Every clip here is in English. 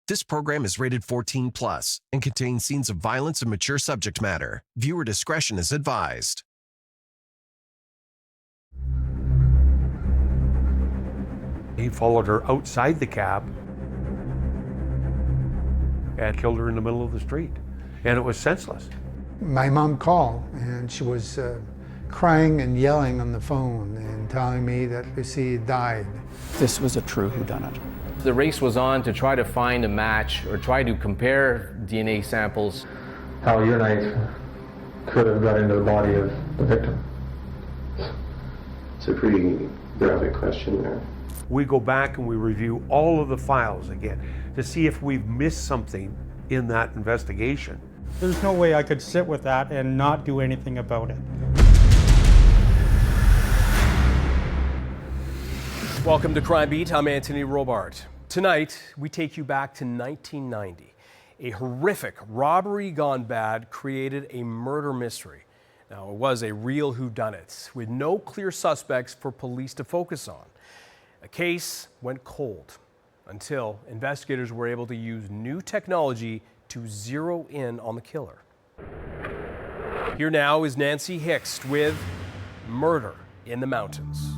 This program is rated 14 plus and contains scenes of violence and mature subject matter. Viewer discretion is advised. He followed her outside the cab and killed her in the middle of the street. And it was senseless. My mom called and she was crying and yelling on the phone and telling me that Lucy died. This was a true whodunit. The race was on to try to find a match or try to compare DNA samples. How your knife could have got into the body of the victim. It's a pretty graphic question there. We go back and we review all of the files again to see if we've missed something in that investigation. There's no way I could sit with that and not do anything about it. Welcome to Crime Beat. I'm Anthony Robart. Tonight, we take you back to 1990. A horrific robbery gone bad created a murder mystery. Now, it was a real whodunit with no clear suspects for police to focus on. The case went cold until investigators were able to use new technology to zero in on the killer. Here now is Nancy Hixt with Murder in the Mountains.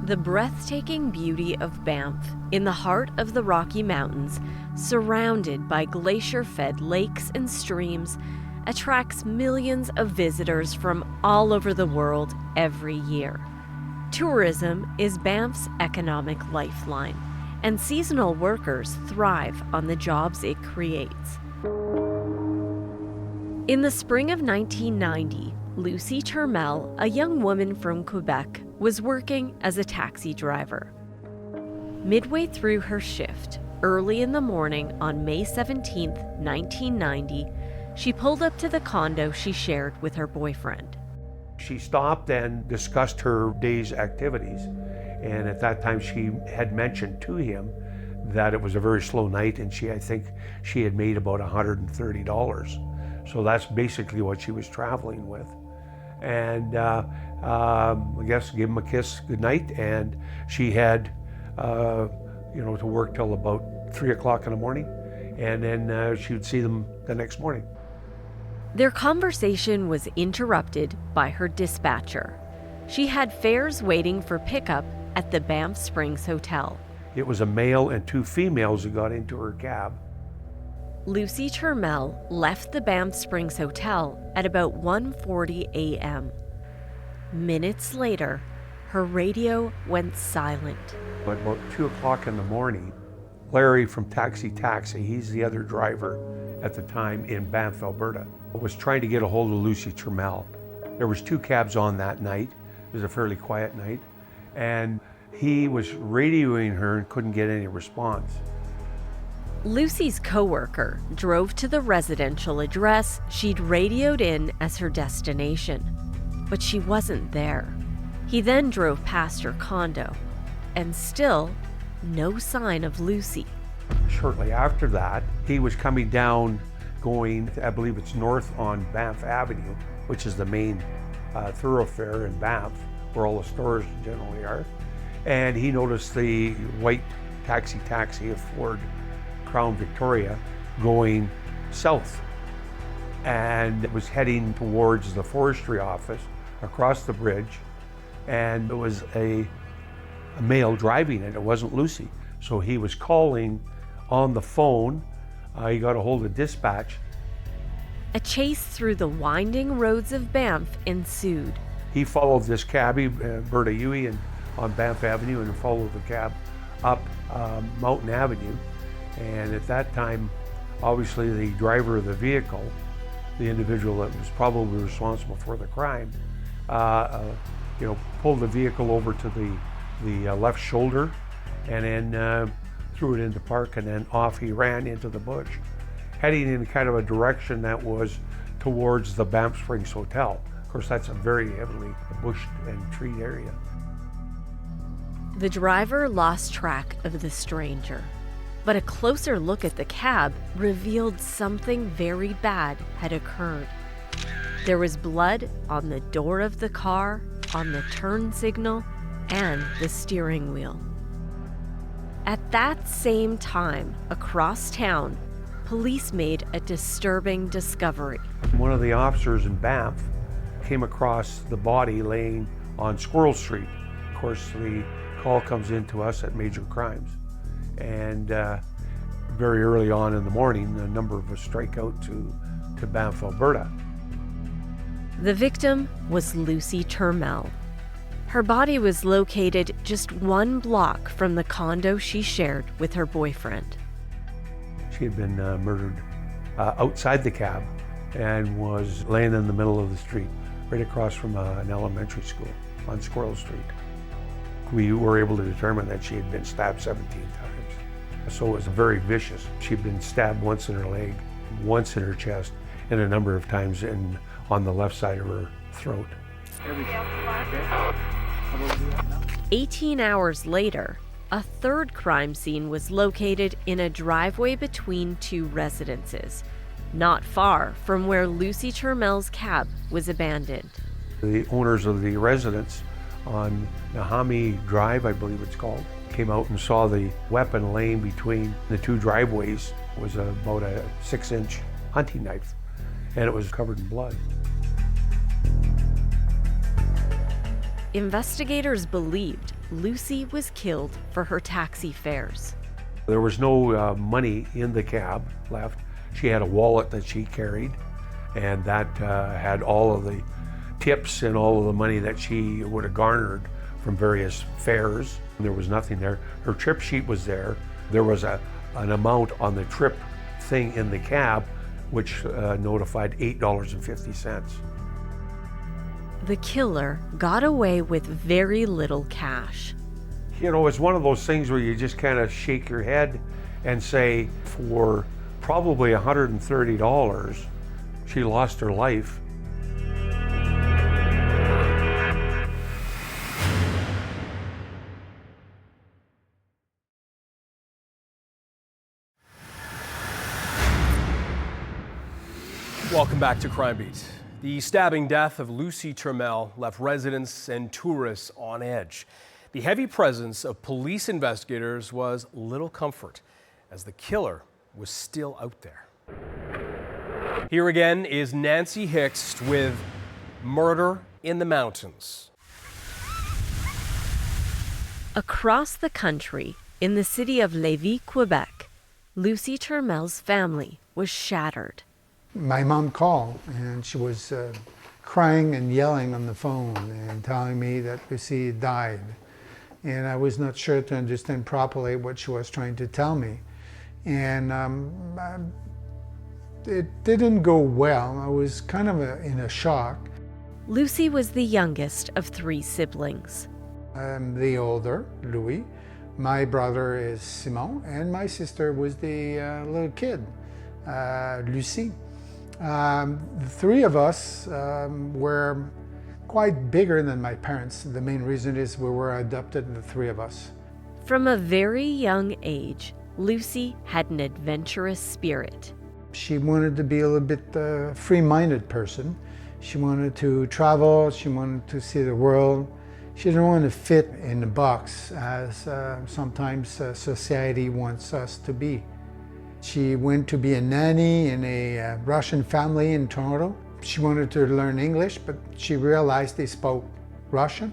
The breathtaking beauty of Banff, in the heart of the Rocky Mountains, surrounded by glacier-fed lakes and streams, attracts millions of visitors from all over the world every year. Tourism is Banff's economic lifeline, and seasonal workers thrive on the jobs it creates. In the spring of 1990, Lucy Turmel, a young woman from Quebec, was working as a taxi driver. Midway through her shift, early in the morning on May 17, 1990, she pulled up to the condo she shared with her boyfriend. She stopped and discussed her day's activities. And at that time, she had mentioned to him that it was a very slow night, and I think she had made about $130. So that's basically what she was traveling with. And I guess give him a kiss goodnight, and she had, to work till about 3 o'clock in the morning, and then she would see them the next morning. Their conversation was interrupted by her dispatcher. She had fares waiting for pickup at the Banff Springs Hotel. It was a male and 2 females who got into her cab. Lucy Turmel left the Banff Springs Hotel at about 1:40 a.m. Minutes later, her radio went silent. At about 2 o'clock in the morning, Larry from Taxi, he's the other driver at the time in Banff, Alberta, was trying to get a hold of Lucy Turmel. There was 2 cabs on that night. It was a fairly quiet night. And he was radioing her and couldn't get any response. Lucy's coworker drove to the residential address she'd radioed in as her destination, but she wasn't there. He then drove past her condo, and still no sign of Lucy. Shortly after that, he was coming down, going, I believe it's north on Banff Avenue, which is the main thoroughfare in Banff, where all the stores generally are. And he noticed the white taxi of Ford Crown Victoria going south, and it was heading towards the forestry office across the bridge, and it was a male driving it. It wasn't Lucy. So he was calling on the phone. He got a hold of dispatch. A chase through the winding roads of Banff ensued. He followed this cabbie, Berta Huey, on Banff Avenue, and followed the cab up Mountain Avenue. And at that time, obviously the driver of the vehicle, the individual that was probably responsible for the crime, pulled the vehicle over to the left shoulder, and then threw it into park, and then off he ran into the bush, heading in kind of a direction that was towards the Banff Springs Hotel. Of course, that's a very heavily bushed and treed area. The driver lost track of the stranger, but a closer look at the cab revealed something very bad had occurred. There was blood on the door of the car, on the turn signal, and the steering wheel. At that same time, across town, police made a disturbing discovery. One of the officers in Banff came across the body laying on Squirrel Street. Of course, the call comes in to us at Major Crimes, and very early on in the morning, a number of us strike out to Banff, Alberta. The victim was Lucy Turmel. Her body was located just 1 block from the condo she shared with her boyfriend. She had been murdered outside the cab and was laying in the middle of the street, right across from an elementary school on Squirrel Street. We were able to determine that she had been stabbed 17 times. So it was very vicious. She'd been stabbed once in her leg, once in her chest, and a number of times on the left side of her throat. 18 hours later, a third crime scene was located in a driveway between 2 residences, not far from where Lucy Turmel's cab was abandoned. The owners of the residence on Nahami Drive, I believe it's called, came out and saw the weapon laying between the 2 driveways. It was about a 6-inch hunting knife, and it was covered in blood. Investigators believed Lucy was killed for her taxi fares. There was no money in the cab left. She had a wallet that she carried, and that had all of the tips and all of the money that she would have garnered from various fares. There was nothing there. Her trip sheet was there. There was an amount on the trip thing in the cab which notified $8.50. The killer got away with very little cash. You know, it's one of those things where you just kind of shake your head and say, for probably $130, she lost her life. Welcome back to Crime Beat. The stabbing death of Lucy Turmel left residents and tourists on edge. The heavy presence of police investigators was little comfort, as the killer was still out there. Here again is Nancy Hicks with Murder in the Mountains. Across the country, in the city of Lévis, Quebec, Lucy Turmel's family was shattered. My mom called and she was crying and yelling on the phone and telling me that Lucy died. And I was not sure to understand properly what she was trying to tell me. And it didn't go well. I was kind of in a shock. Lucy was the youngest of 3 siblings. I'm the older, Louis. My brother is Simon, and my sister was the little kid, Lucie. The 3 of us were quite bigger than my parents. The main reason is we were adopted, the 3 of us. From a very young age, Lucy had an adventurous spirit. She wanted to be a little bit free-minded person. She wanted to travel, she wanted to see the world. She didn't want to fit in the box as sometimes society wants us to be. She went to be a nanny in a Russian family in Toronto. She wanted to learn English, but she realized they spoke Russian.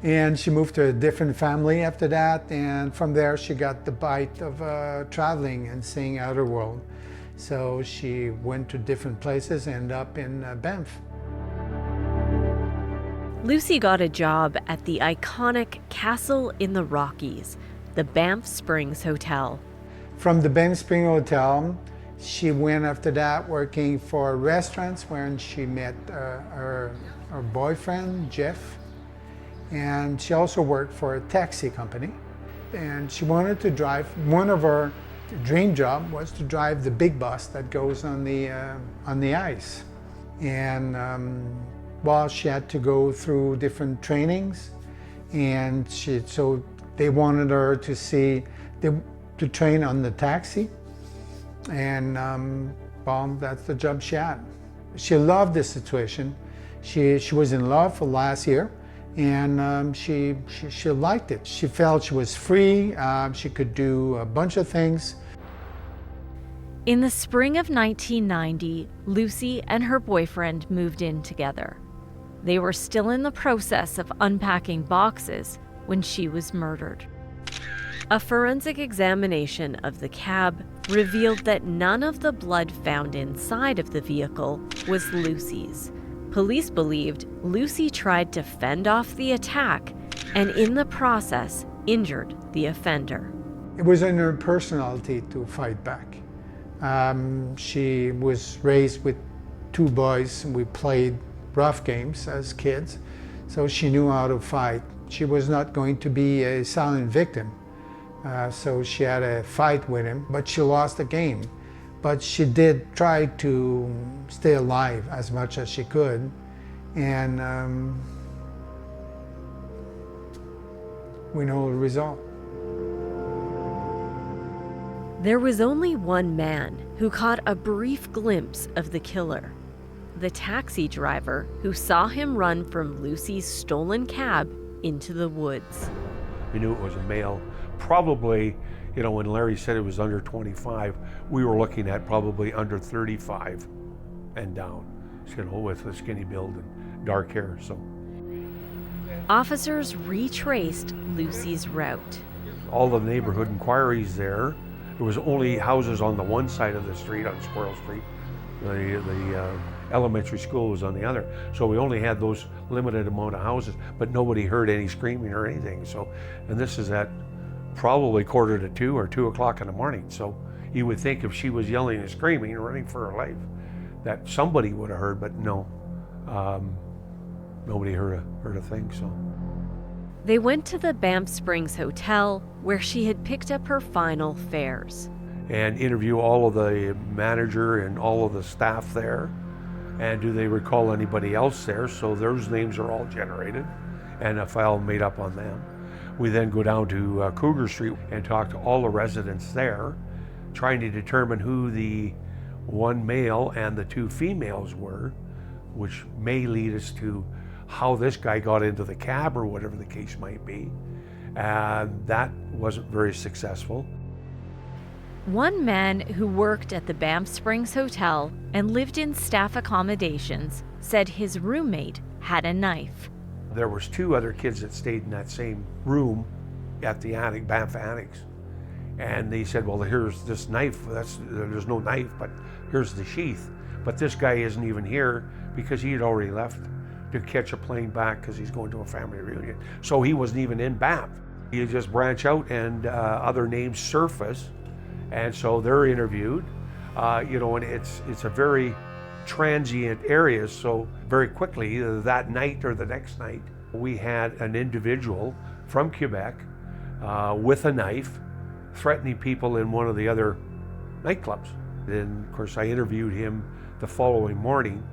And she moved to a different family after that, and from there she got the bite of traveling and seeing outer world. So she went to different places, ended up in Banff. Lucy got a job at the iconic Castle in the Rockies, the Banff Springs Hotel. From the Banff Springs Hotel, she went after that working for restaurants where she met her boyfriend, Jeff. And she also worked for a taxi company. And she wanted to drive, one of her dream job was to drive the big bus that goes on the ice. And well, she had to go through different trainings, and so they wanted her to train on the taxi, and well, that's the job she had. She loved this situation. She was in love for last year, And she liked it. She felt she was free, she could do a bunch of things. In the spring of 1990, Lucy and her boyfriend moved in together. They were still in the process of unpacking boxes when she was murdered. A forensic examination of the cab revealed that none of the blood found inside of the vehicle was Lucy's. Police believed Lucy tried to fend off the attack and in the process injured the offender. It was in her personality to fight back. She was raised with two boys. We played rough games as kids, so she knew how to fight. She was not going to be a silent victim. So she had a fight with him, but she lost the game. But she did try to stay alive as much as she could. And we know the result. There was only one man who caught a brief glimpse of the killer. The taxi driver who saw him run from Lucy's stolen cab into the woods. We knew it was a male. Probably, when Larry said it was under 25, we were looking at probably under 35 and down, with a skinny build and dark hair. So Officers retraced Lucy's route. all the neighborhood inquiries there was only houses on the one side of the street, on Squirrel Street. The elementary school was on the other. So we only had those limited amount of houses, but nobody heard any screaming or anything. So, and this is at probably 1:45 or 2 o'clock in the morning. So you would think if she was yelling and screaming and running for her life, that somebody would have heard, but no, nobody heard a thing. So They went to the Banff Springs Hotel, where she had picked up her final fares. and interview all of the manager and all of the staff there, and do they recall anybody else there? So those names are all generated and a file made up on them. We then go down to Cougar Street and talk to all the residents there, trying to determine who the one male and the two females were, which may lead us to how this guy got into the cab or whatever the case might be. And that wasn't very successful. One man who worked at the Banff Springs Hotel and lived in staff accommodations said his roommate had a knife. There was two other kids that stayed in that same room at the attic, Banff Annex. And they said, well, here's this knife. There's no knife, but here's the sheath. But this guy isn't even here because he had already left to catch a plane back because he's going to a family reunion. So he wasn't even in Banff. You just branch out and other names surface. And so they're interviewed, and it's a very transient area. So very quickly, either that night or the next night, we had an individual from Quebec with a knife threatening people in one of the other nightclubs. And of course, I interviewed him the following morning,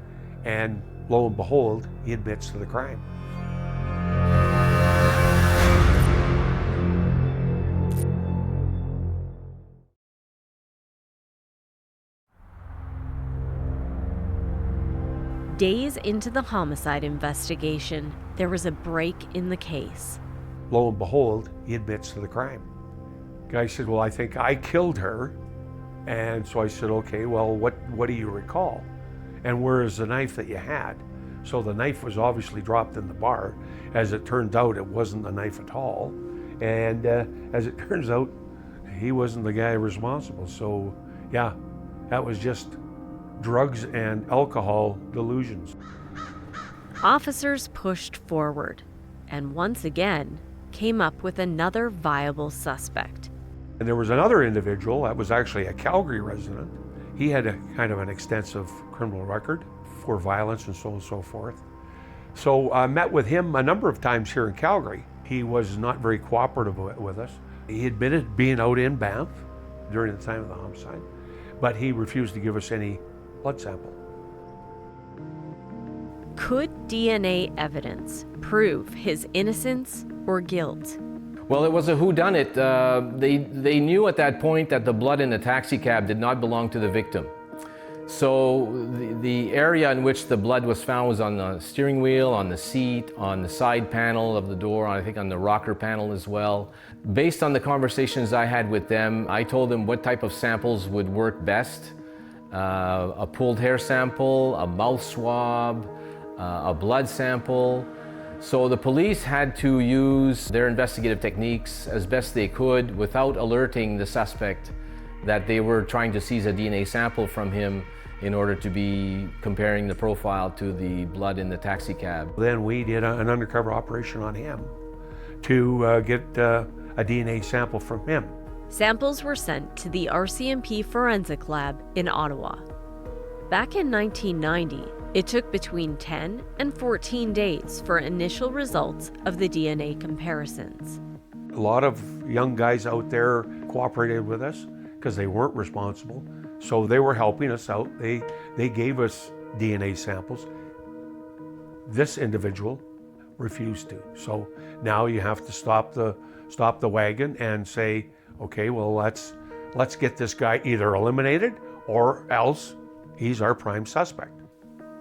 and lo and behold, he admits to the crime. Days into the homicide investigation, there was a break in the case. Lo and behold, he admits to the crime. Guy said, well, I think I killed her. And so I said, okay, well, what do you recall? And where is the knife that you had? So the knife was obviously dropped in the bar. As it turns out, it wasn't a knife at all. And as it turns out, he wasn't the guy responsible. So yeah, that was just drugs and alcohol delusions. Officers pushed forward and once again came up with another viable suspect. And there was another individual that was actually a Calgary resident. He had a kind of an extensive criminal record for violence and so on and so forth. So I met with him a number of times here in Calgary. He was not very cooperative with us. He admitted being out in Banff during the time of the homicide, but he refused to give us any blood sample. Could DNA evidence prove his innocence or guilt? Well, it was a whodunit. They knew at that point that the blood in the taxi cab did not belong to the victim. So the area in which the blood was found was on the steering wheel, on the seat, on the side panel of the door, I think on the rocker panel as well. Based on the conversations I had with them, I told them what type of samples would work best. A pulled hair sample, a mouth swab, a blood sample. So the police had to use their investigative techniques as best they could without alerting the suspect that they were trying to seize a DNA sample from him in order to be comparing the profile to the blood in the taxi cab. Then we did an undercover operation on him to get a DNA sample from him. Samples were sent to the RCMP Forensic Lab in Ottawa. Back in 1990, it took between 10 and 14 days for initial results of the DNA comparisons. A lot of young guys out there cooperated with us because they weren't responsible. So they were helping us out. They gave us DNA samples. This individual refused to. So now you have to stop the wagon and say, okay, well, let's get this guy either eliminated or else he's our prime suspect.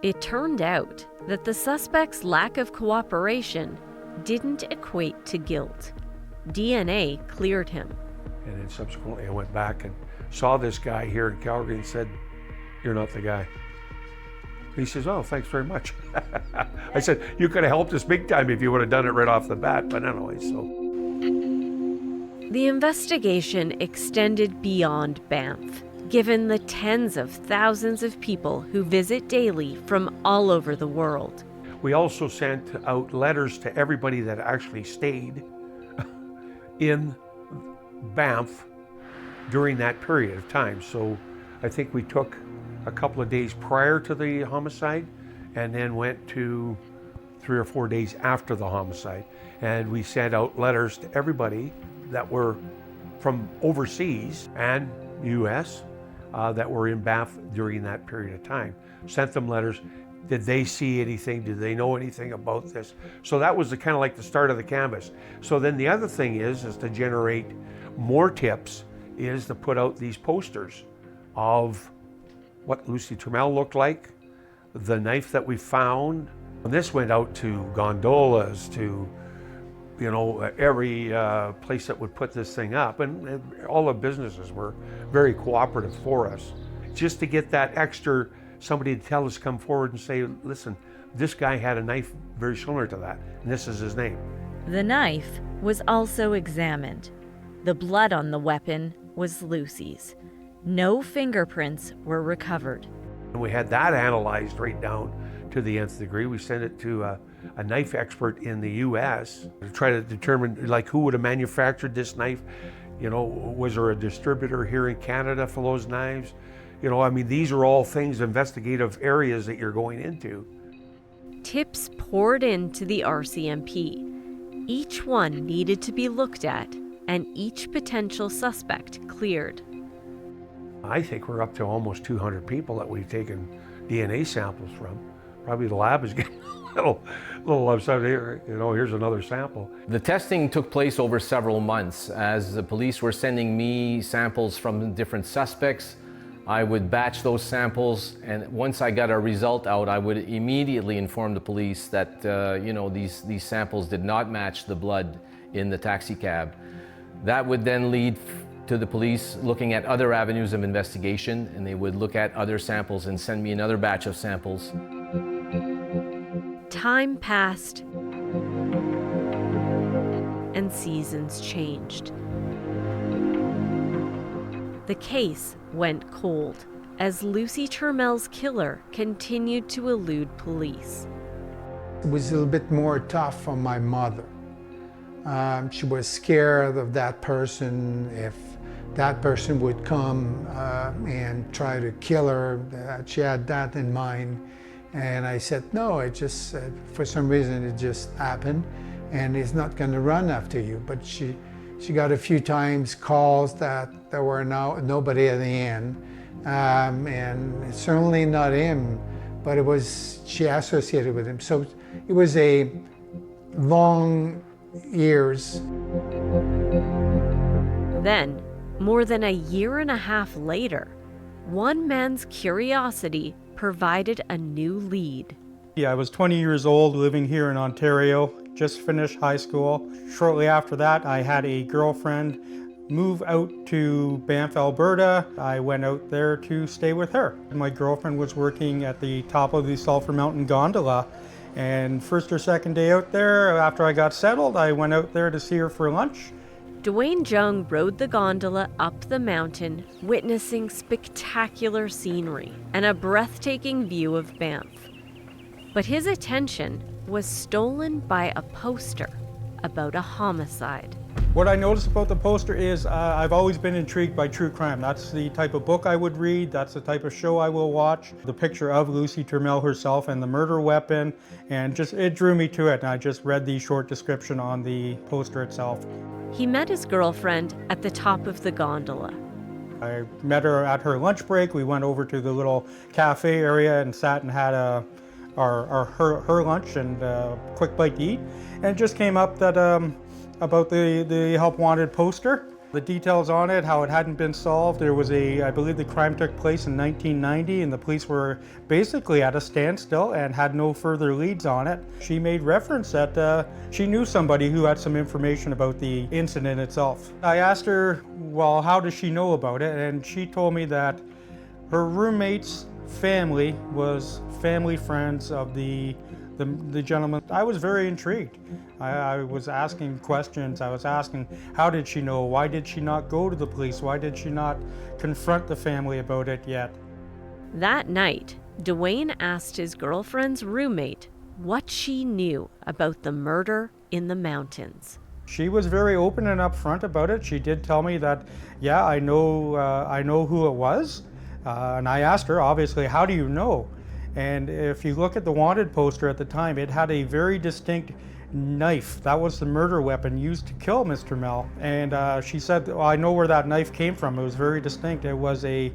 It turned out that the suspect's lack of cooperation didn't equate to guilt. DNA cleared him. And then subsequently I went back and saw this guy here in Calgary and said, "You're not the guy." He says, "Oh, thanks very much." I said, "You could have helped us big time if you would have done it right off the bat," but anyway, so. The investigation extended beyond Banff, given the tens of thousands of people who visit daily from all over the world. We also sent out letters to everybody that actually stayed in Banff during that period of time. So I think we took a couple of days prior to the homicide and then went to 3 or 4 days after the homicide. And we sent out letters to everybody that were from overseas and US that were in Banff during that period of time. Sent them letters. Did they see anything? Did they know anything about this? So that was the kind of like the start of the canvas. So then the other thing is to generate more tips, is to put out these posters of what Lucy Trammell looked like, the knife that we found. And this went out to gondolas, to every place that would put this thing up, and all the businesses were very cooperative for us. Just to get that extra, somebody to tell us, come forward and say, listen, this guy had a knife very similar to that, and this is his name. The knife was also examined. The blood on the weapon was Lucy's. No fingerprints were recovered. And we had that analyzed right down to the nth degree. We sent it to a knife expert in the US to try to determine who would have manufactured this knife. Was there a distributor here in Canada for those knives? These are all things, investigative areas that you're going into. Tips poured into the RCMP. Each one needed to be looked at, and each potential suspect cleared. I think we're up to almost 200 people that we've taken DNA samples from. Probably the lab is getting a little upset here. Here's another sample. The testing took place over several months. As the police were sending me samples from different suspects, I would batch those samples, and once I got a result out, I would immediately inform the police that these samples did not match the blood in the taxi cab. That would then lead to the police looking at other avenues of investigation, and they would look at other samples and send me another batch of samples. Time passed, and seasons changed. The case went cold as Lucy Trammell's killer continued to elude police. It was a little bit more tough on my mother. She was scared of that person. If that person would come and try to kill her, she had that in mind. And I said, no, it just, for some reason, it just happened, and he's not going to run after you. But she got a few times calls that there were nobody at the end, and certainly not him, but she associated with him. So it was a long years. Then, more than a year and a half later, one man's curiosity provided a new lead. Yeah, I was 20 years old, living here in Ontario, just finished high school. Shortly after that, I had a girlfriend move out to Banff, Alberta. I went out there to stay with her. My girlfriend was working at the top of the Sulphur Mountain Gondola, and first or second day out there, after I got settled, I went out there to see her for lunch. Dwayne Jung rode the gondola up the mountain, witnessing spectacular scenery and a breathtaking view of Banff. But his attention was stolen by a poster about a homicide. What I noticed about the poster is I've always been intrigued by true crime. That's the type of book I would read. That's the type of show I will watch. The picture of Lucy Turmel herself and the murder weapon, and it drew me to it. And I just read the short description on the poster itself. He met his girlfriend at the top of the gondola. I met her at her lunch break. We went over to the little cafe area and sat and had her lunch and a quick bite to eat. And it just came up that about the help wanted poster, the details on it, how it hadn't been solved. There was I believe the crime took place in 1990, and the police were basically at a standstill and had no further leads on it. She made reference that she knew somebody who had some information about the incident itself. I asked her, well, how does she know about it? And she told me that her roommate's family was family friends of the gentleman. I was very intrigued. I was asking questions. I was asking, how did she know? Why did she not go to the police? Why did she not confront the family about it yet? That night, Dwayne asked his girlfriend's roommate what she knew about the murder in the mountains. She was very open and upfront about it. She did tell me that, yeah, I know who it was. And I asked her, obviously, how do you know? And if you look at the wanted poster at the time, it had a very distinct knife. That was the murder weapon used to kill Mr. Mel. And she said, well, I know where that knife came from. It was very distinct. It was a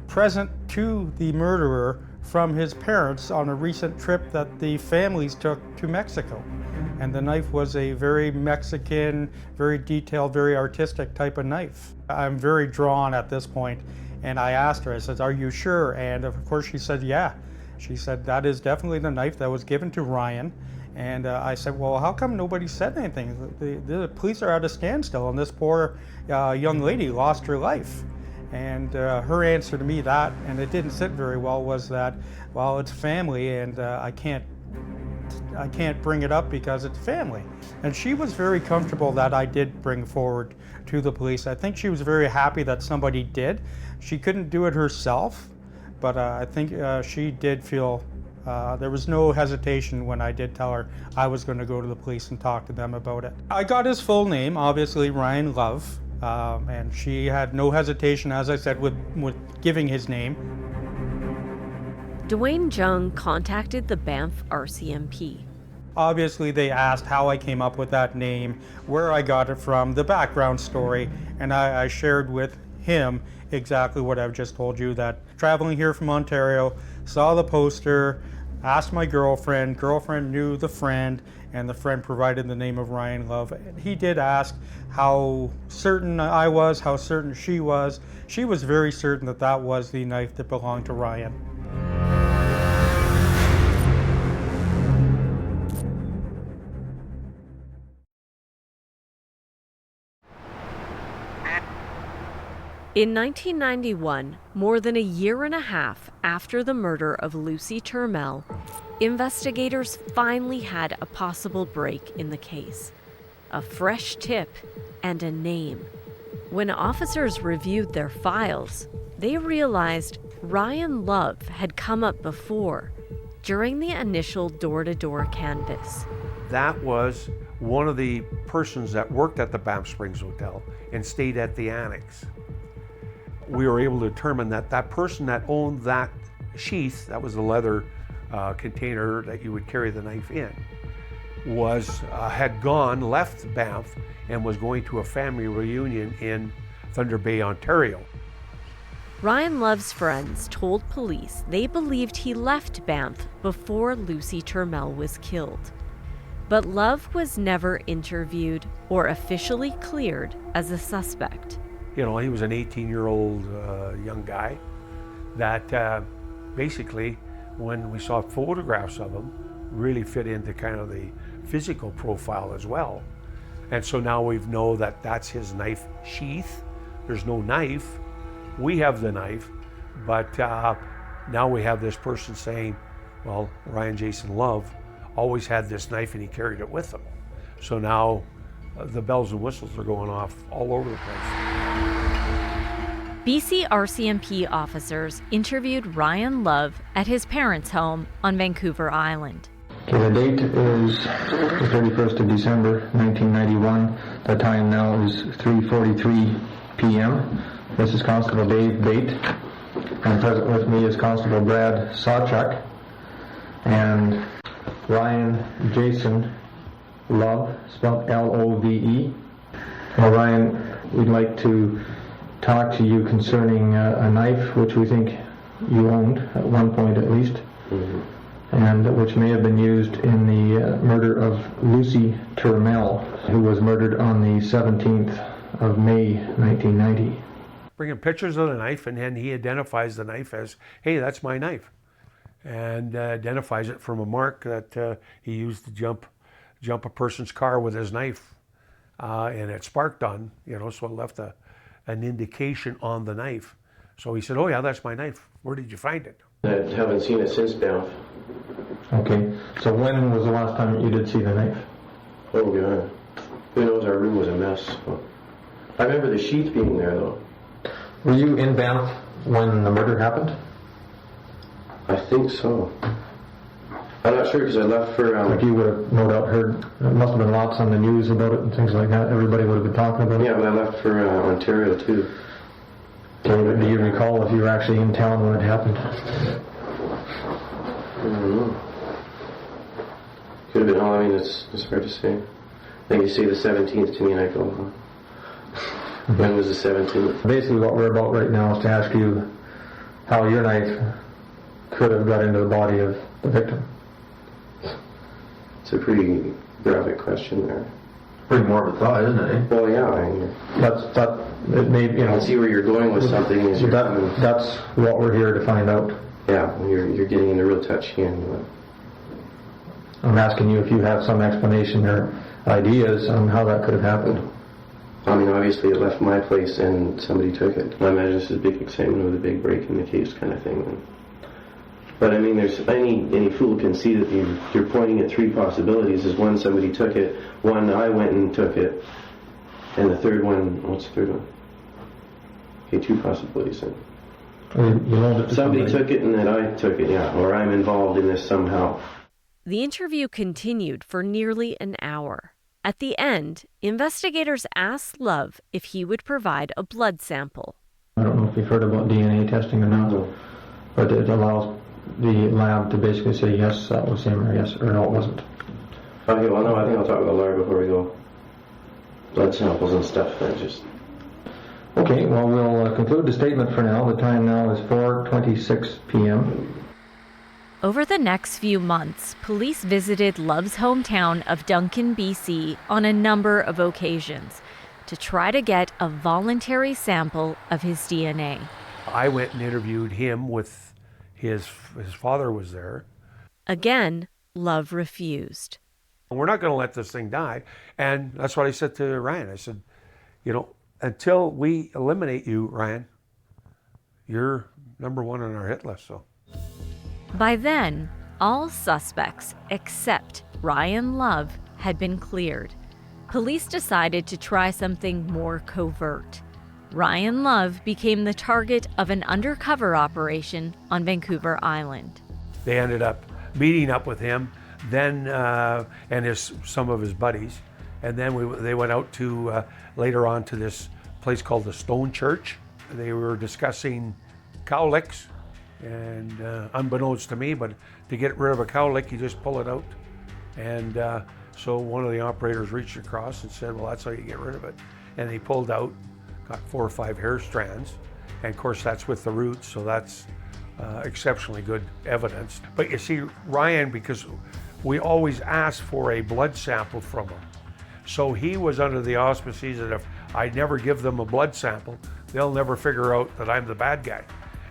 present to the murderer from his parents on a recent trip that the families took to Mexico. And the knife was a very Mexican, very detailed, very artistic type of knife. I'm very drawn at this point. And I asked her, I said, are you sure? And of course she said, yeah. She said, that is definitely the knife that was given to Ryan. And I said, well, how come nobody said anything? The police are at a standstill, and this poor young lady lost her life. And her answer to me that, and it didn't sit very well, was that, well, it's family, and I can't bring it up because it's family. And she was very comfortable that I did bring forward to the police. I think she was very happy that somebody did. She couldn't do it herself, but I think she did feel there was no hesitation when I did tell her I was going to go to the police and talk to them about it. I got his full name, obviously Ryan Love, and she had no hesitation, as I said, with giving his name. Dwayne Jung contacted the Banff RCMP. Obviously, they asked how I came up with that name, where I got it from, the background story, and I shared with him exactly what I've just told you, that traveling here from Ontario, saw the poster, asked my girlfriend knew the friend, and the friend provided the name of Ryan Love. He did ask how certain I was, how certain she was. She was very certain that that was the knife that belonged to Ryan. In 1991, more than a year and a half after the murder of Lucy Turmel, investigators finally had a possible break in the case. A fresh tip and a name. When officers reviewed their files, they realized Ryan Love had come up before, during the initial door-to-door canvass. That was one of the persons that worked at the Banff Springs Hotel and stayed at the Annex. We were able to determine that that person that owned that sheath, that was the leather container that you would carry the knife in, had left Banff and was going to a family reunion in Thunder Bay, Ontario. Ryan Love's friends told police they believed he left Banff before Lucy Turmel was killed. But Love was never interviewed or officially cleared as a suspect. You know, he was an 18-year-old young guy that basically, when we saw photographs of him, really fit into kind of the physical profile as well. And so now we know that that's his knife sheath. There's no knife. We have the knife, but now we have this person saying, well, Ryan Jason Love always had this knife and he carried it with him. So now the bells and whistles are going off all over the place. BC RCMP officers interviewed Ryan Love at his parents' home on Vancouver Island. Okay, the date is the 31st of December, 1991. The time now is 3:43 p.m. This is Constable Dave Bate, and present with me is Constable Brad Sawchuk and Ryan Jason Love, spelled L-O-V-E. Well, Ryan, we'd like to talk to you concerning a knife which we think you owned at one point at least. Mm-hmm. And which may have been used in the murder of Lucy Turmel, who was murdered on the 17th of May, 1990. Bringing pictures of the knife, and then he identifies the knife as, hey, that's my knife, and identifies it from a mark that he used to jump a person's car with his knife, and it sparked on, so it left an indication on the knife. So he said, oh yeah, that's my knife. Where did you find it? I haven't seen it since Banff. Okay, so when was the last time you did see the knife? Oh God, who knows, our room was a mess. I remember the sheath being there though. Were you in Banff when the murder happened? I think so. I'm not sure because I left for... Like you would have no doubt heard, there must have been lots on the news about it and things like that. Everybody would have been talking about it. Yeah, but I left for Ontario too. Okay, do you recall if you were actually in town when it happened? I don't know. Could have been, I mean, it's hard to say. I think you say the 17th to me and I go, huh? When was the 17th? Basically what we're about right now is to ask you how your knife could have got into the body of the victim. It's a pretty graphic question there. Pretty morbid thought, isn't it? Well, yeah, I mean, it may, I see where you're going with something. Is that's what we're here to find out. Yeah, you're getting into real touchy and. I'm asking you if you have some explanation or ideas on how that could have happened. I mean, obviously it left my place and somebody took it. I imagine this is a big excitement with a big break in the case kind of thing. But I mean, there's any fool can see that you're pointing at three possibilities. Is one, somebody took it. One, I went and took it. And the third one, what's the third one? Okay, two possibilities then. Somebody took it and then I took it, yeah. Or I'm involved in this somehow. The interview continued for nearly an hour. At the end, investigators asked Love if he would provide a blood sample. I don't know if you've heard about DNA testing or not, but it allows the lab to basically say yes, that was him, or yes, or no, it wasn't. Okay, well, no, I think I'll talk about Laura before we go. Blood samples and stuff, Okay, well, we'll conclude the statement for now. The time now is 4:26 p.m. Over the next few months, police visited Love's hometown of Duncan, BC on a number of occasions to try to get a voluntary sample of his DNA. I went and interviewed him with his father was there. Again, Love refused. We're not going to let this thing die. And that's what I said to Ryan. I said, until we eliminate you, Ryan, you're number one on our hit list. So. By then, all suspects except Ryan Love had been cleared. Police decided to try something more covert. Ryan Love became the target of an undercover operation on Vancouver Island. They ended up meeting up with him, then and some of his buddies, and then they went out to later on to this place called the Stone Church. They were discussing cowlicks. And unbeknownst to me, but to get rid of a cowlick, you just pull it out. And so one of the operators reached across and said, well, that's how you get rid of it. And he pulled out, got 4 or 5 hair strands. And of course, that's with the roots, so that's exceptionally good evidence. But you see, Ryan, because we always ask for a blood sample from him. So he was under the auspices that if I never give them a blood sample, they'll never figure out that I'm the bad guy.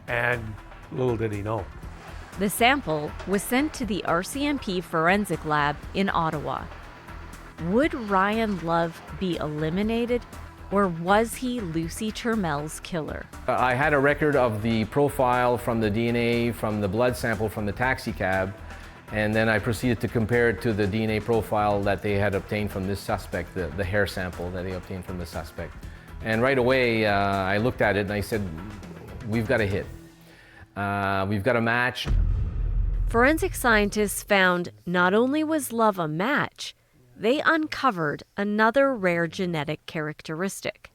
And little did he know. The sample was sent to the RCMP Forensic Lab in Ottawa. Would Ryan Love be eliminated, or was he Lucy Turmel's killer? I had a record of the profile from the DNA from the blood sample from the taxi cab, and then I proceeded to compare it to the DNA profile that they had obtained from this suspect, the hair sample that they obtained from the suspect. And right away, I looked at it and I said, we've got a hit. We've got a match. Forensic scientists found not only was Love a match, they uncovered another rare genetic characteristic.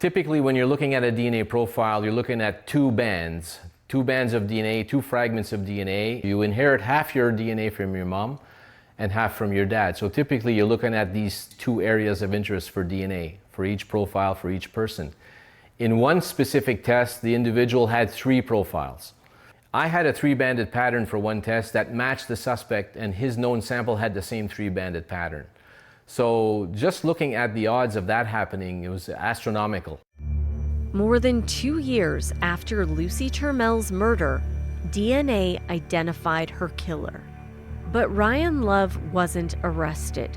Typically, when you're looking at a DNA profile, you're looking at two bands of DNA, two fragments of DNA. You inherit half your DNA from your mom and half from your dad. So typically, you're looking at these two areas of interest for DNA, for each profile, for each person. In one specific test, the individual had 3 profiles. I had a 3-banded pattern for one test that matched the suspect, and his known sample had the same 3-banded pattern. So just looking at the odds of that happening, it was astronomical. More than 2 years after Lucy Turmel's murder, DNA identified her killer. But Ryan Love wasn't arrested.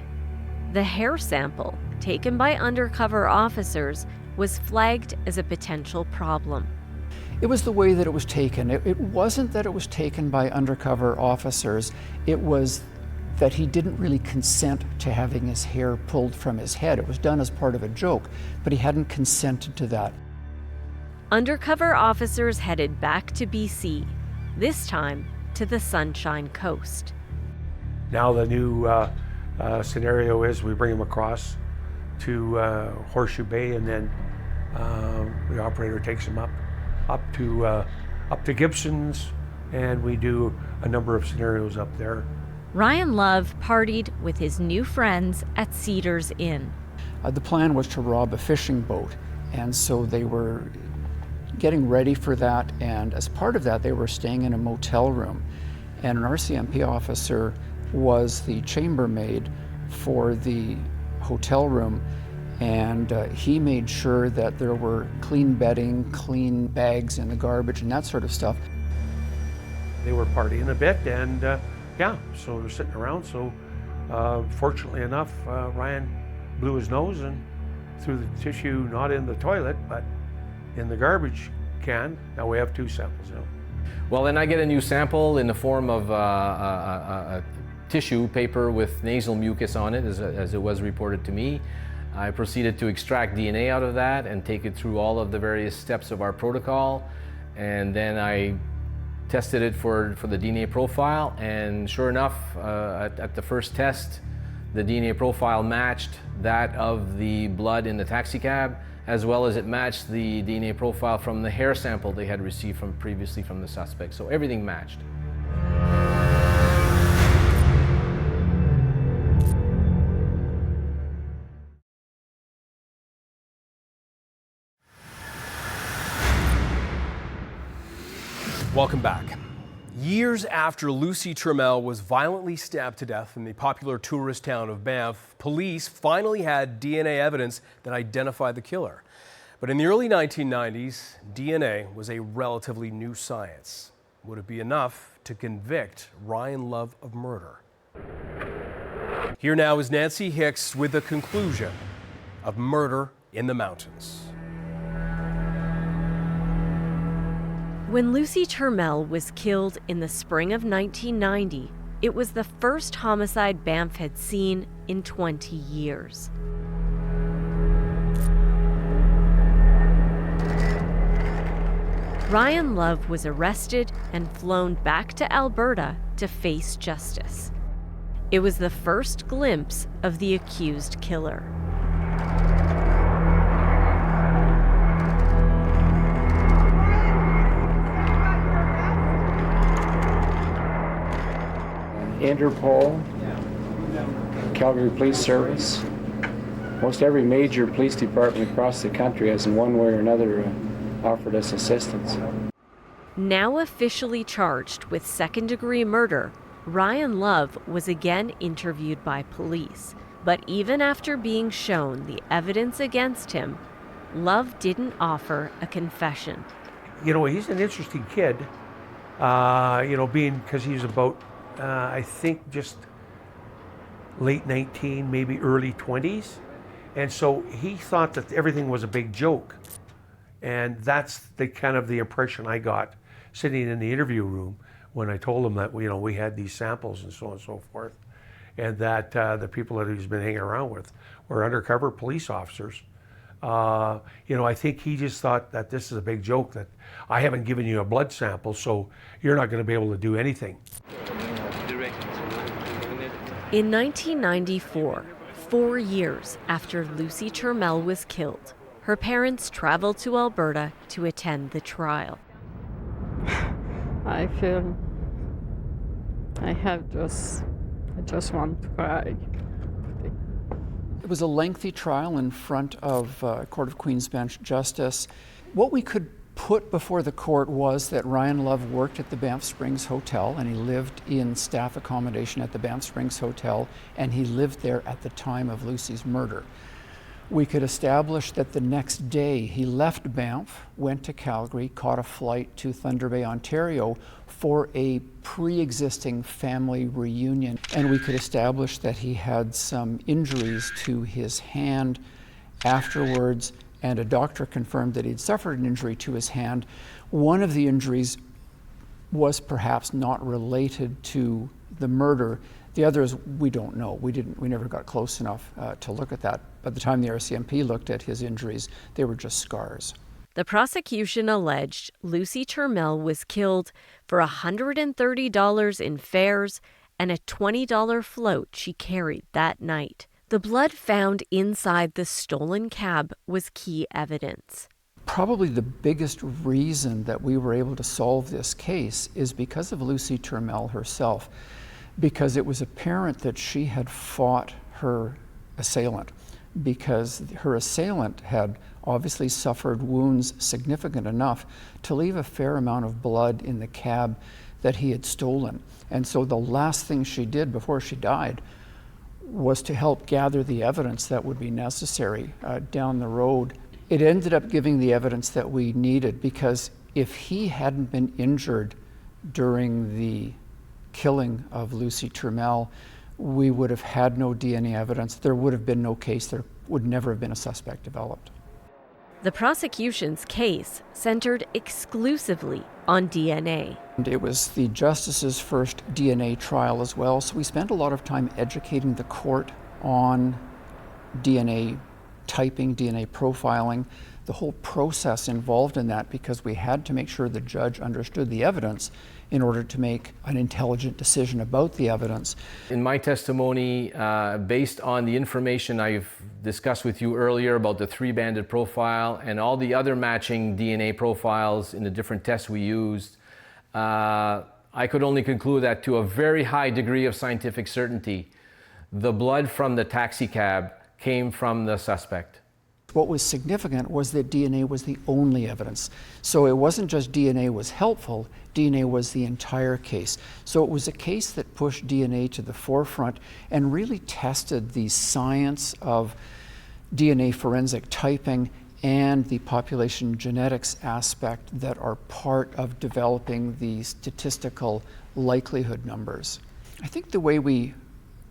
The hair sample, taken by undercover officers, was flagged as a potential problem. It was the way that it was taken. It wasn't that it was taken by undercover officers. It was that he didn't really consent to having his hair pulled from his head. It was done as part of a joke, but he hadn't consented to that. Undercover officers headed back to BC, this time to the Sunshine Coast. Now the new scenario is we bring him across to Horseshoe Bay, and then the operator takes him up to Gibson's, and we do a number of scenarios up there. Ryan Love partied with his new friends at Cedars Inn. The plan was to rob a fishing boat, and so they were getting ready for that, and as part of that they were staying in a motel room, and an RCMP officer was the chambermaid for the hotel room, and he made sure that there were clean bedding, clean bags in the garbage and that sort of stuff. They were partying a bit, and so they're sitting around. So fortunately enough, Ryan blew his nose and threw the tissue not in the toilet, but in the garbage can. Now we have 2 samples now. Well, then I get a new sample in the form of a tissue paper with nasal mucus on it, as it was reported to me. I proceeded to extract DNA out of that and take it through all of the various steps of our protocol, and then I tested it for the DNA profile, and sure enough, at the first test, the DNA profile matched that of the blood in the taxi cab, as well as it matched the DNA profile from the hair sample they had received previously from the suspect. So everything matched. Welcome back. Years after Lucy Turmel was violently stabbed to death in the popular tourist town of Banff, police finally had DNA evidence that identified the killer. But in the early 1990s, DNA was a relatively new science. Would it be enough to convict Ryan Love of murder? Here now is Nancy Hicks with the conclusion of Murder in the Mountains. When Lucy Turmel was killed in the spring of 1990, it was the first homicide Banff had seen in 20 years. Ryan Love was arrested and flown back to Alberta to face justice. It was the first glimpse of the accused killer. Interpol, Calgary Police Service, most every major police department across the country has in one way or another offered us assistance. Now officially charged with second-degree murder, Ryan Love was again interviewed by police. But even after being shown the evidence against him, Love didn't offer a confession. You know, he's an interesting kid. being, because he was about, I think, just late 19, maybe early 20s. And so he thought that everything was a big joke. And that's the kind of the impression I got sitting in the interview room when I told him that, we had these samples and so on and so forth. And that the people that he's been hanging around with were undercover police officers. I think he just thought that this is a big joke, that I haven't given you a blood sample, so you're not going to be able to do anything. In 1994, 4 years after Lucy Turmel was killed, her parents traveled to Alberta to attend the trial. I feel I just want to cry. It was a lengthy trial in front of Court of Queen's Bench Justice. What we could put before the court was that Ryan Love worked at the Banff Springs Hotel, and he lived in staff accommodation at the Banff Springs Hotel, and he lived there at the time of Lucy's murder. We could establish that the next day he left Banff, went to Calgary, caught a flight to Thunder Bay, Ontario for a pre-existing family reunion. And we could establish that he had some injuries to his hand afterwards, and a doctor confirmed that he'd suffered an injury to his hand. One of the injuries was perhaps not related to the murder. The others, we don't know. We never got close enough to look at that. By the time the RCMP looked at his injuries, they were just scars. The prosecution alleged Lucy Turmel was killed for $130 in fares and a $20 float she carried that night. The blood found inside the stolen cab was key evidence. Probably the biggest reason that we were able to solve this case is because of Lucy Turmel herself, because it was apparent that she had fought her assailant, because her assailant had obviously suffered wounds significant enough to leave a fair amount of blood in the cab that he had stolen. And so the last thing she did before she died was to help gather the evidence that would be necessary down the road. It ended up giving the evidence that we needed, because if he hadn't been injured during the killing of Lucy Turmel, we would have had no DNA evidence. There would have been no case. There would never have been a suspect developed. The prosecution's case centered exclusively on DNA. And it was the justice's first DNA trial as well, so we spent a lot of time educating the court on DNA typing, DNA profiling, the whole process involved in that, because we had to make sure the judge understood the evidence in order to make an intelligent decision about the evidence. In my testimony, based on the information I've discussed with you earlier about the three-banded profile and all the other matching DNA profiles in the different tests we used, I could only conclude that to a very high degree of scientific certainty, the blood from the taxi cab came from the suspect. What was significant was that DNA was the only evidence. So it wasn't just DNA was helpful, DNA was the entire case. So it was a case that pushed DNA to the forefront and really tested the science of DNA forensic typing and the population genetics aspect that are part of developing the statistical likelihood numbers. I think the way we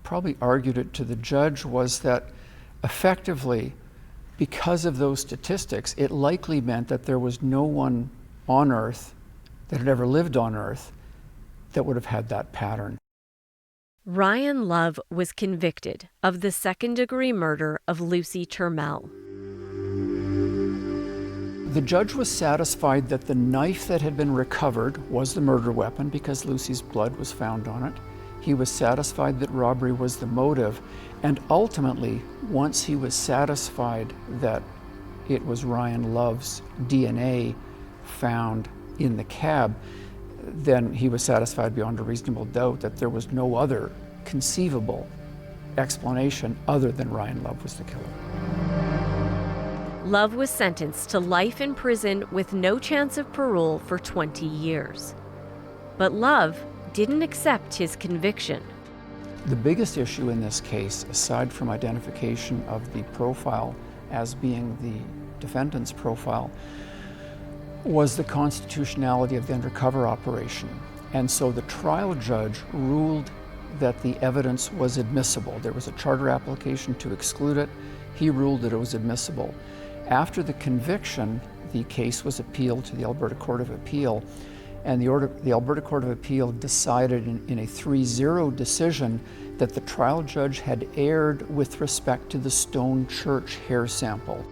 probably argued it to the judge was that effectively, because of those statistics, it likely meant that there was no one on Earth that had ever lived on Earth that would have had that pattern. Ryan Love was convicted of the second-degree murder of Lucy Turmel. The judge was satisfied that the knife that had been recovered was the murder weapon because Lucy's blood was found on it. He was satisfied that robbery was the motive, and ultimately, once he was satisfied that it was Ryan Love's DNA found in the cab, then he was satisfied beyond a reasonable doubt that there was no other conceivable explanation other than Ryan Love was the killer. Love was sentenced to life in prison with no chance of parole for 20 years. But Love didn't accept his conviction. The biggest issue in this case, aside from identification of the profile as being the defendant's profile, was the constitutionality of the undercover operation. And so the trial judge ruled that the evidence was admissible. There was a charter application to exclude it. He ruled that it was admissible. After the conviction, the case was appealed to the Alberta Court of Appeal, and the Alberta Court of Appeal decided in a 3-0 decision that the trial judge had erred with respect to the Stone Church hair sample.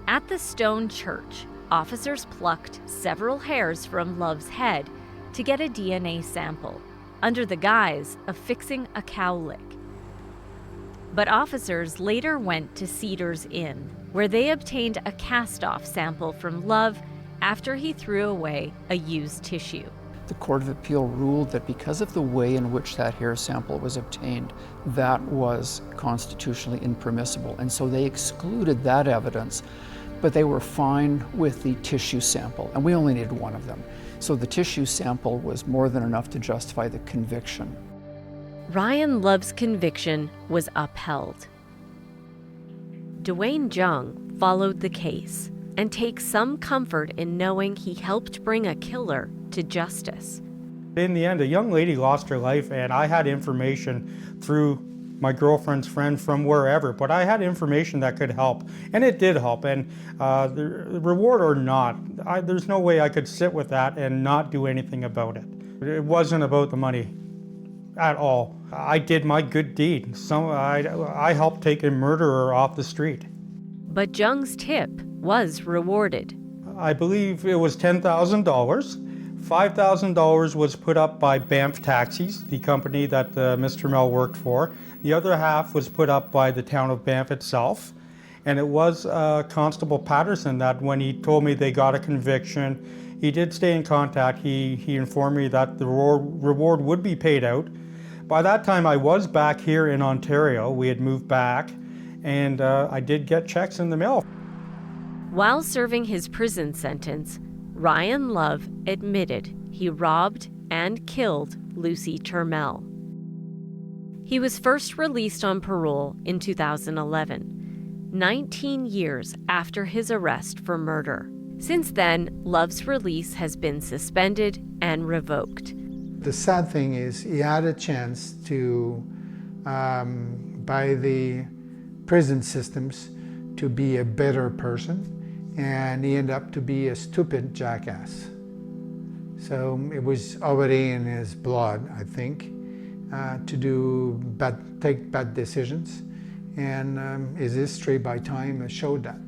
At the Stone Church, officers plucked several hairs from Love's head to get a DNA sample, under the guise of fixing a cowlick. But officers later went to Cedars Inn, where they obtained a cast-off sample from Love after he threw away a used tissue. The Court of Appeal ruled that because of the way in which that hair sample was obtained, that was constitutionally impermissible, and so they excluded that evidence, but they were fine with the tissue sample, and we only needed one of them. So the tissue sample was more than enough to justify the conviction. Ryan Love's conviction was upheld. Dwayne Jung followed the case and takes some comfort in knowing he helped bring a killer to justice. In the end, a young lady lost her life, and I had information through my girlfriend's friend from wherever, but I had information that could help, and it did help. And the reward or not, there's no way I could sit with that and not do anything about it. It wasn't about the money at all. I did my good deed. I helped take a murderer off the street. But Jung's tip was rewarded. I believe it was $10,000. $5,000 was put up by Banff Taxis, the company that Mr. Mel worked for. The other half was put up by the town of Banff itself. And it was Constable Patterson that when he told me they got a conviction, he did stay in contact. He informed me that the reward would be paid out. By that time, I was back here in Ontario. We had moved back, and I did get checks in the mail. While serving his prison sentence, Ryan Love admitted he robbed and killed Lucy Turmel. He was first released on parole in 2011, 19 years after his arrest for murder. Since then, Love's release has been suspended and revoked. The sad thing is he had a chance to, by the prison systems, to be a better person, and he ended up to be a stupid jackass. So it was already in his blood, I think, to take bad decisions, and his history by time showed that.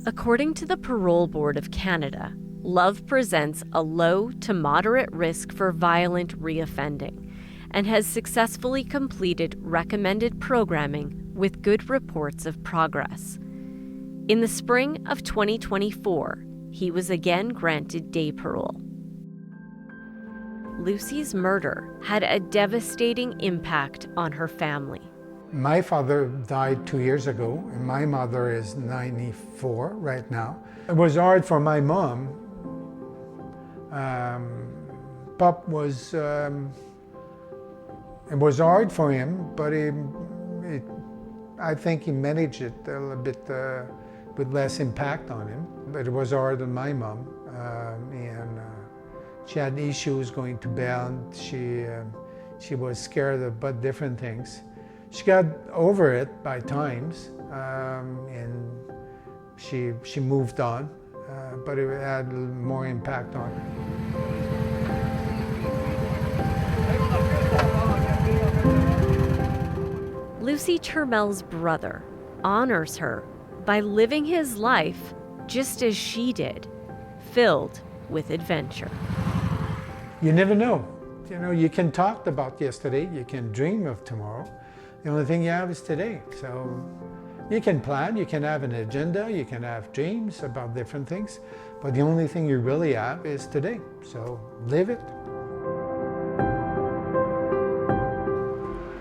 According to the Parole Board of Canada, Love presents a low to moderate risk for violent reoffending and has successfully completed recommended programming with good reports of progress. In the spring of 2024, he was again granted day parole. Lucy's murder had a devastating impact on her family. My father died 2 years ago, and my mother is 94 right now. It was hard for my mom. Pop was, it was hard for him, but I think he managed it a little bit with less impact on him. But it was hard on my mom, and she had issues going to bed. She was scared about different things. She got over it by times, and she moved on, but it had more impact on her. Lucy Turmel's brother honors her by living his life just as she did, filled with adventure. You never know. You know, you can talk about yesterday, you can dream of tomorrow. The only thing you have is today. So you can plan, you can have an agenda, you can have dreams about different things, but the only thing you really have is today. So live it.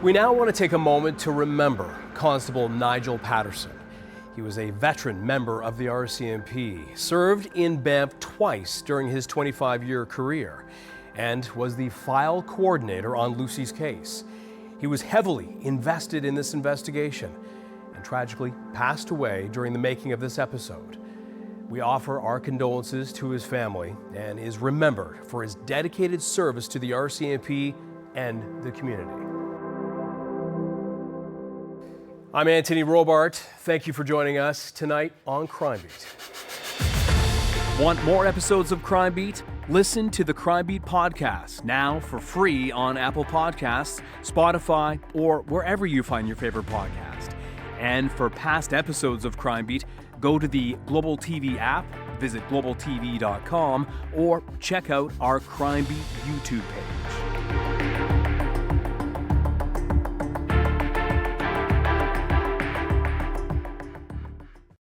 We now want to take a moment to remember Constable Nigel Patterson. He was a veteran member of the RCMP, served in Banff twice during his 25-year career, and was the file coordinator on Lucy's case. He was heavily invested in this investigation and tragically passed away during the making of this episode. We offer our condolences to his family and is remembered for his dedicated service to the RCMP and the community. I'm Anthony Robart. Thank you for joining us tonight on Crime Beat. Want more episodes of Crime Beat? Listen to the Crime Beat podcast now for free on Apple Podcasts, Spotify, or wherever you find your favorite podcast. And for past episodes of Crime Beat, go to the Global TV app, visit globaltv.com, or check out our Crime Beat YouTube page.